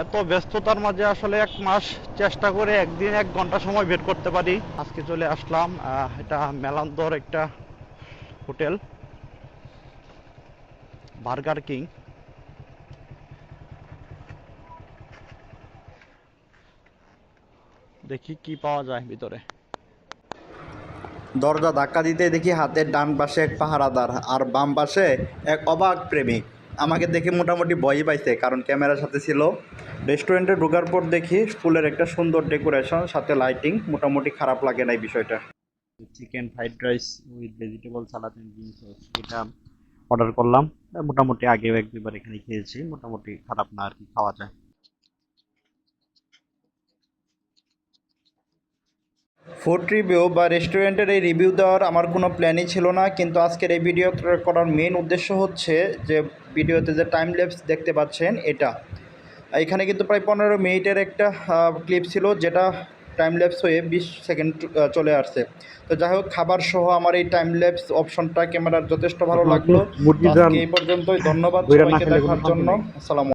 এত ব্যস্ততার মাঝে আসলে এক মাস চেষ্টা করে একদিন 1 ঘন্টা সময় বের করতে পারি। আজকে চলে আসলাম, এটা মেলান্দর একটা হোটেল, বার্গার কিং। দেখি কি পাওয়া যায় ভিতরে। দরজা ধাক্কা দিতে দেখি হাতের ডান পাশে এক পাহারাদার আর বাম পাশে এক অবাক প্রেমিক। আমাকে দেখে মোটামুটি ভয়ই পাইছে, কারণ ক্যামেরার সাথে ছিল। রেস্টুরেন্টে ঢোকার পর দেখি ফুলের একটা সুন্দর ডেকোরেশন, সাথে লাইটিং, মোটামুটি খারাপ লাগে না এই বিষয়টা। Chicken fried rice with vegetable salad and green sauce, এটা অর্ডার করলাম। মোটামুটি আগেও 1-2 বার এখানে খেয়েছি, মোটামুটি খারাপ না আর কি, খাওয়া যায়। ফুড রিভিউ বা রেস্টুরেন্টের এই রিভিউ দেওয়ার আমার কোনো প্ল্যানই ছিল না, কিন্তু আজকের এই ভিডিও করার মেন উদ্দেশ্য হচ্ছে যে ভিডিওতে যে টাইম ল্যাপস দেখতে পাচ্ছেন এটা, এখানে কিন্তু প্রায় 15 মিনিটের একটা ক্লিপ ছিল, যেটা টাইম ল্যাপস হয়ে 20 সেকেন্ড চলে আসছে। তো যাই হোক, খাবার সহ আমার এই টাইম ল্যাপস অপশনটা ক্যামেরার যথেষ্ট ভালো লাগলো। তো আজকে এই পর্যন্তই, ধন্যবাদ সবাইকে দেখার জন্য। আসসালামু